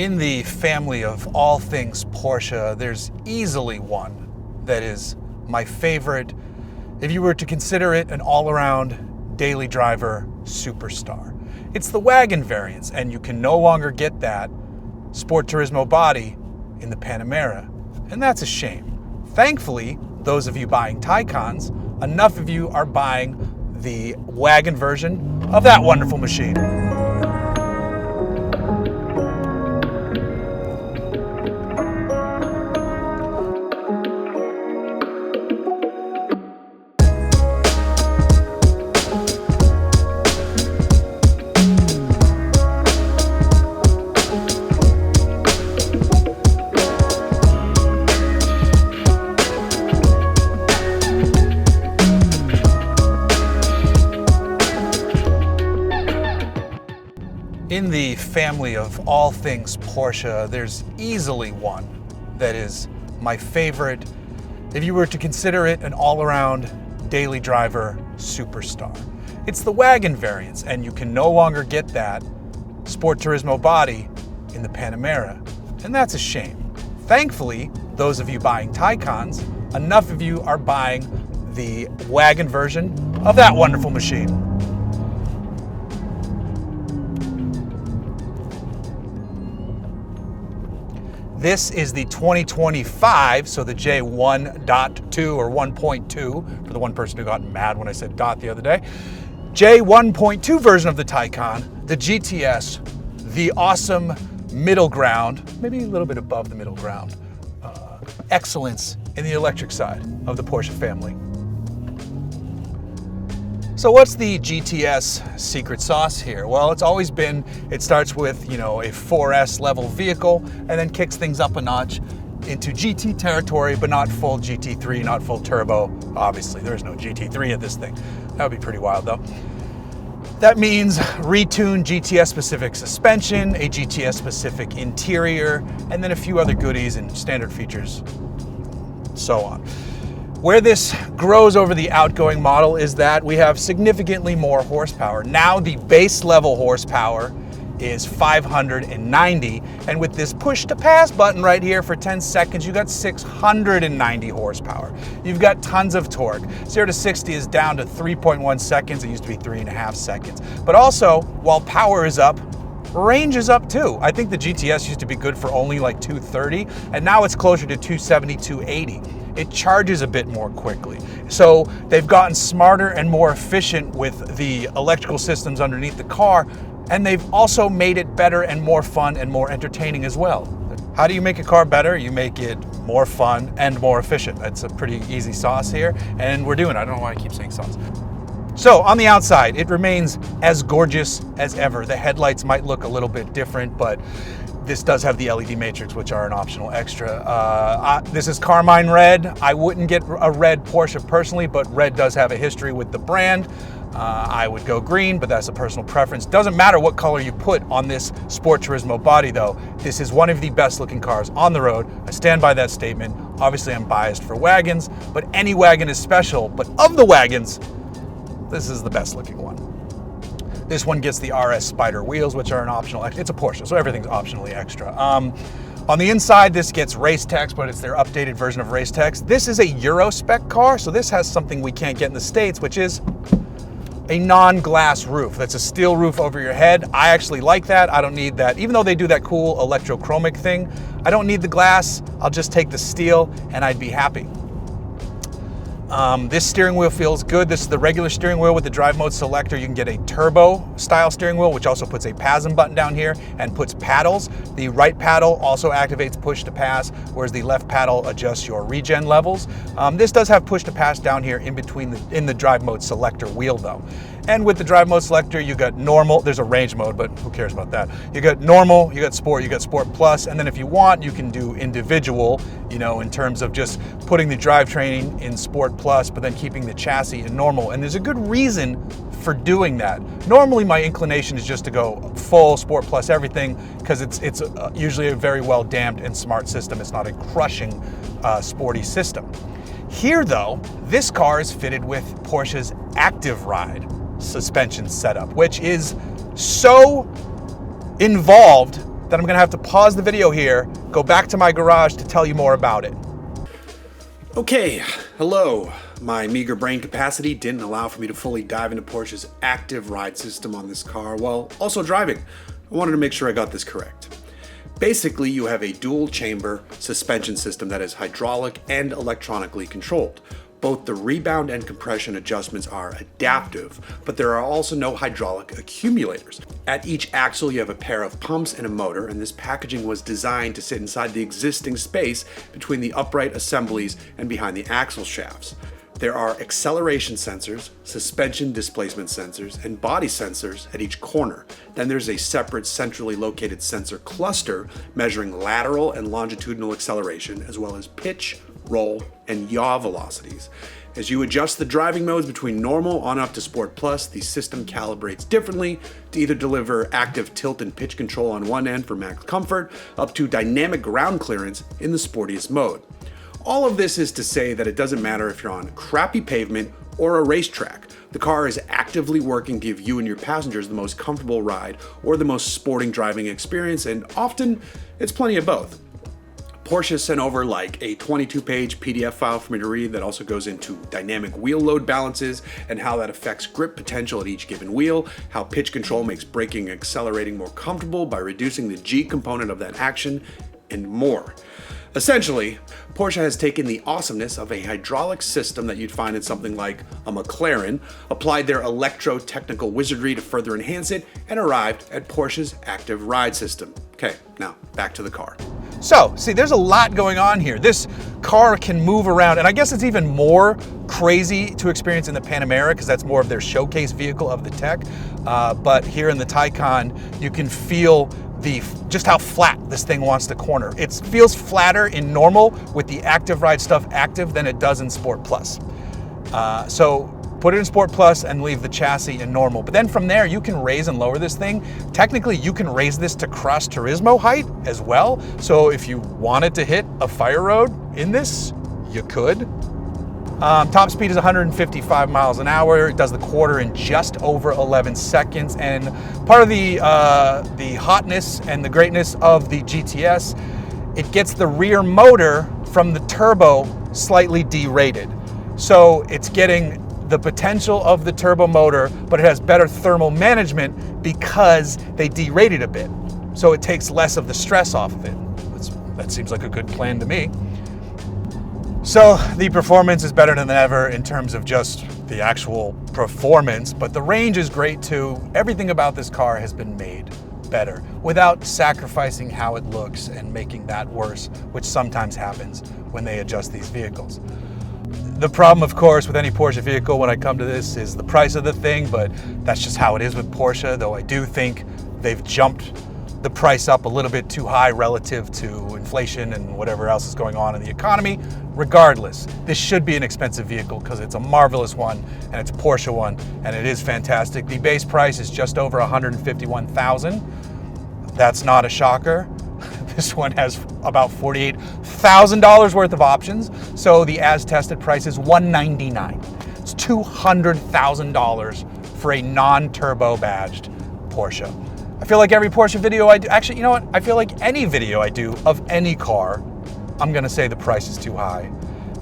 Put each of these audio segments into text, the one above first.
In the family of all things Porsche, there's easily one that is my favorite if you were to consider it an all-around daily driver superstar. It's the Wagon variants, and you can no longer get that Sport Turismo body in the Panamera, and that's a shame. Thankfully, those of you buying Taycans, enough of you are buying the Wagon version of that wonderful machine. In the family of all things Porsche, there's easily one that is my favorite if you were to consider it an all-around daily driver superstar. It's the Wagon variants, and you can no longer get that Sport Turismo body in the Panamera, and that's a shame. Thankfully, those of you buying Taycans, enough of you are buying the Wagon version of that wonderful machine. This is the 2025, so the J1.2 or 1.2, for the one person who got mad when I said dot the other day. J1.2 version of the Taycan, the GTS, the awesome middle ground, maybe a little bit above the middle ground, excellence in the electric side of the Porsche family. So what's the GTS secret sauce here? Well, it's always been, it starts with, a 4S level vehicle and then kicks things up a notch into GT territory, but not full GT3, not full turbo. Obviously, there's no GT3 at this thing. That would be pretty wild though. That means retuned GTS specific suspension, a GTS specific interior, and then a few other goodies and standard features, so on. Where this grows over the outgoing model is that we have significantly more horsepower. Now the base level horsepower is 590, and with this push to pass button right here for 10 seconds, you got 690 horsepower. You've got tons of torque. 0 to 60 is down to 3.1 seconds. It used to be 3.5 seconds. But also, while power is up, range is up too. I think the GTS used to be good for only like 230, and now it's closer to 270, 280. It charges a bit more quickly. So they've gotten smarter and more efficient with the electrical systems underneath the car, and they've also made it better and more fun and more entertaining as well. How do you make a car better? You make it more fun and more efficient. That's a pretty easy sauce here, and we're doing it. I don't know why I keep saying sauce. So on the outside, it remains as gorgeous as ever. The headlights might look a little bit different, but this does have the LED matrix, which are an optional extra. This is Carmine Red. I wouldn't get a red Porsche personally, but red does have a history with the brand. I would go green, but that's a personal preference. Doesn't matter what color you put on this Sport Turismo body though. This is one of the best looking cars on the road. I stand by that statement. Obviously I'm biased for wagons, but any wagon is special. But of the wagons, this is the best looking one. This one gets the RS Spider wheels, which are an optional extra. It's a Porsche, so everything's optionally extra. On the inside, this gets race text, but it's their updated version of race text. This is a Euro spec car, so this has something we can't get in the States, which is a non-glass roof. That's a steel roof over your head. I actually like that. I don't need that. Even though they do that cool electrochromic thing, I don't need the glass. I'll just take the steel and I'd be happy. This steering wheel feels good. This is the regular steering wheel with the drive mode selector. You can get a turbo style steering wheel, which also puts a PASM button down here and puts paddles. The right paddle also activates push to pass, whereas the left paddle adjusts your regen levels. This does have push to pass down here in between in the drive mode selector wheel though. And with the drive mode selector, you got normal. There's a range mode, but who cares about that? You got normal, you got sport plus, and then if you want, you can do individual, in terms of just putting the drivetrain in sport plus, but then keeping the chassis in normal. And there's a good reason for doing that. Normally my inclination is just to go full sport plus everything, because it's usually a very well damped and smart system. It's not a crushing sporty system. Here though, this car is fitted with Porsche's Active Ride suspension setup, which is so involved that I'm gonna have to pause the video here, go back to my garage to tell you more about it. Okay, hello. My meager brain capacity didn't allow for me to fully dive into Porsche's active ride system on this car while also driving. I wanted to make sure I got this correct. Basically, you have a dual chamber suspension system that is hydraulic and electronically controlled. Both the rebound and compression adjustments are adaptive, but there are also no hydraulic accumulators. At each axle, you have a pair of pumps and a motor, and this packaging was designed to sit inside the existing space between the upright assemblies and behind the axle shafts. There are acceleration sensors, suspension displacement sensors, and body sensors at each corner. Then there's a separate centrally located sensor cluster measuring lateral and longitudinal acceleration, as well as pitch, roll, and yaw velocities. As you adjust the driving modes between normal on up to Sport Plus, the system calibrates differently to either deliver active tilt and pitch control on one end for max comfort, up to dynamic ground clearance in the sportiest mode. All of this is to say that it doesn't matter if you're on crappy pavement or a racetrack. The car is actively working to give you and your passengers the most comfortable ride or the most sporting driving experience, and often it's plenty of both. Porsche sent over like a 22-page PDF file for me to read that also goes into dynamic wheel load balances and how that affects grip potential at each given wheel, how pitch control makes braking and accelerating more comfortable by reducing the G component of that action, and more. Essentially, Porsche has taken the awesomeness of a hydraulic system that you'd find in something like a McLaren, applied their electro-technical wizardry to further enhance it, and arrived at Porsche's active ride system. Okay, now back to the car. So, see, there's a lot going on here. This car can move around, and I guess it's even more crazy to experience in the Panamera because that's more of their showcase vehicle of the tech. But here in the Taycan, you can feel just how flat this thing wants to corner. It feels flatter in normal with the active ride stuff active than it does in Sport Plus. So put it in Sport Plus and leave the chassis in normal. But then from there, you can raise and lower this thing. Technically, you can raise this to cross Turismo height as well. So if you wanted to hit a fire road in this, you could. Top speed is 155 miles an hour. It does the quarter in just over 11 seconds. And part of the hotness and the greatness of the GTS, it gets the rear motor from the turbo slightly derated. So it's getting the potential of the turbo motor, but it has better thermal management because they derated a bit. So it takes less of the stress off of it. That seems like a good plan to me. So the performance is better than ever in terms of just the actual performance, but the range is great too. Everything about this car has been made better without sacrificing how it looks and making that worse, which sometimes happens when they adjust these vehicles. The problem, of course, with any Porsche vehicle when I come to this is the price of the thing, but that's just how it is with Porsche, though I do think they've jumped the price up a little bit too high relative to inflation and whatever else is going on in the economy. Regardless, this should be an expensive vehicle because it's a marvelous one and it's a Porsche one and it is fantastic. The base price is just over $151,000. That's not a shocker. This one has about $48,000 worth of options. So the as tested price is $199,000. It's $200,000 for a non-turbo badged Porsche. I feel like every Porsche video I do, actually, you know what? I feel like any video I do of any car, I'm gonna say the price is too high.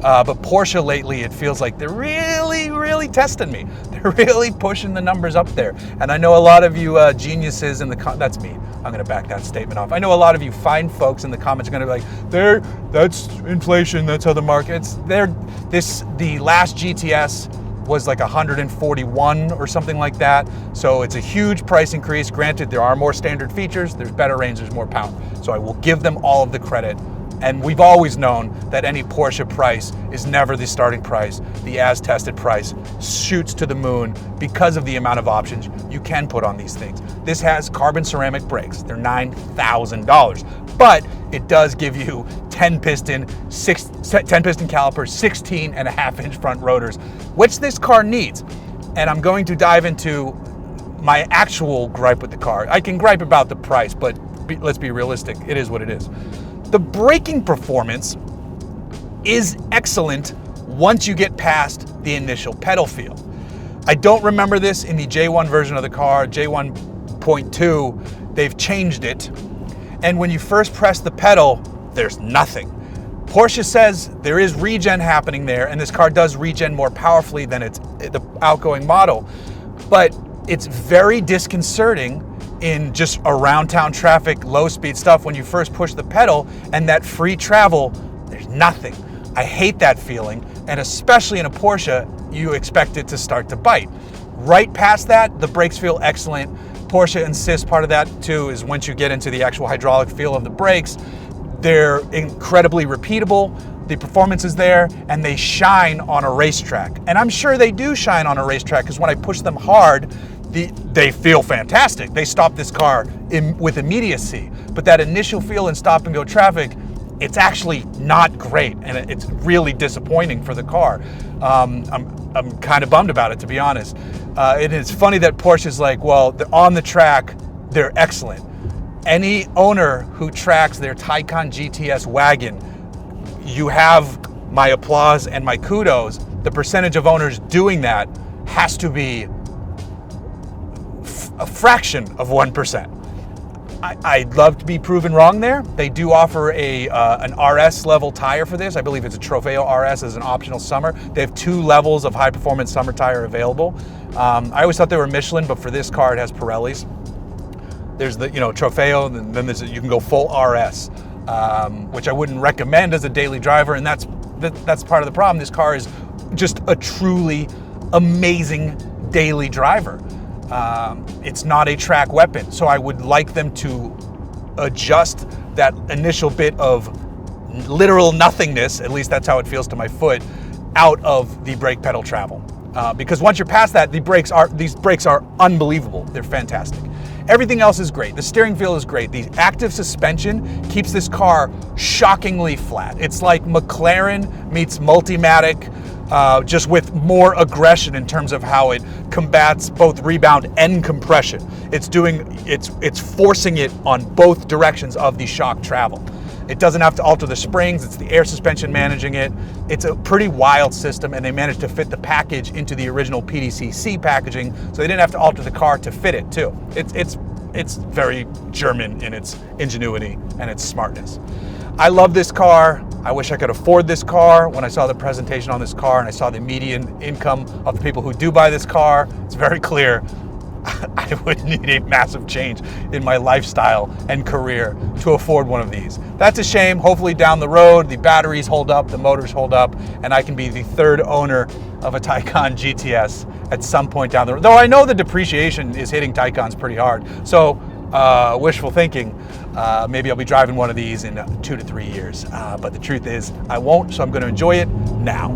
But Porsche lately, it feels like they're really testing me. They're really pushing the numbers up there. And I know a lot of you geniuses in the that's me. I'm gonna back that statement off. I know a lot of you fine folks in the comments are gonna be like, that's inflation, that's how the market's. The last GTS was like 141 or something like that. So it's a huge price increase. Granted, there are more standard features, there's better range, there's more power. So I will give them all of the credit. And we've always known that any Porsche price is never the starting price. The as tested price shoots to the moon because of the amount of options you can put on these things. This has carbon ceramic brakes. They're $9,000, but it does give you 10 piston calipers, 16.5-inch front rotors, which this car needs. And I'm going to dive into my actual gripe with the car. I can gripe about the price, but let's be realistic. It is what it is. The braking performance is excellent once you get past the initial pedal feel. I don't remember this in the J1 version of the car. J1.2, they've changed it. And when you first press the pedal, there's nothing. Porsche says there is regen happening there, and this car does regen more powerfully than the outgoing model. But it's very disconcerting in just around town traffic, low speed stuff when you first push the pedal, and that free travel, there's nothing. I hate that feeling, and especially in a Porsche, you expect it to start to bite. Right past that, the brakes feel excellent. Porsche insists part of that too is once you get into the actual hydraulic feel of the brakes, they're incredibly repeatable, the performance is there, and they shine on a racetrack. And I'm sure they do shine on a racetrack, because when I push them hard, they feel fantastic. They stop this car with immediacy. But that initial feel in stop and go traffic, it's actually not great, and it's really disappointing for the car. I'm kind of bummed about it, to be honest. And it's funny that Porsche's like, well, on the track, they're excellent. Any owner who tracks their Taycan GTS Wagon, you have my applause and my kudos. The percentage of owners doing that has to be a fraction of 1%. I'd love to be proven wrong there. They do offer an RS level tire for this. I believe it's a Trofeo RS as an optional summer. They have 2 levels of high performance summer tire available. I always thought they were Michelin, but for this car it has Pirelli's. There's the Trofeo, and then you can go full RS, which I wouldn't recommend as a daily driver, and that's part of the problem. This car is just a truly amazing daily driver. It's not a track weapon, so I would like them to adjust that initial bit of literal nothingness, at least that's how it feels to my foot, out of the brake pedal travel. Because once you're past that, these brakes are unbelievable. They're fantastic. Everything else is great. The steering feel is great. The active suspension keeps this car shockingly flat. It's like McLaren meets Multimatic, just with more aggression in terms of how it combats both rebound and compression. It's forcing it on both directions of the shock travel. It doesn't have to alter the springs, it's the air suspension managing it. It's a pretty wild system, and they managed to fit the package into the original PDCC packaging, so they didn't have to alter the car to fit it too. It's very German in its ingenuity and its smartness. I love this car. I wish I could afford this car. When I saw the presentation on this car and I saw the median income of the people who do buy this car, it's very clear I would need a massive change in my lifestyle and career to afford one of these. That's a shame. Hopefully down the road, the batteries hold up, the motors hold up, and I can be the 3rd owner of a Taycan GTS at some point down the road. Though I know the depreciation is hitting Taycans pretty hard. So wishful thinking, maybe I'll be driving one of these in 2 to 3 years. But the truth is I won't, so I'm going to enjoy it now.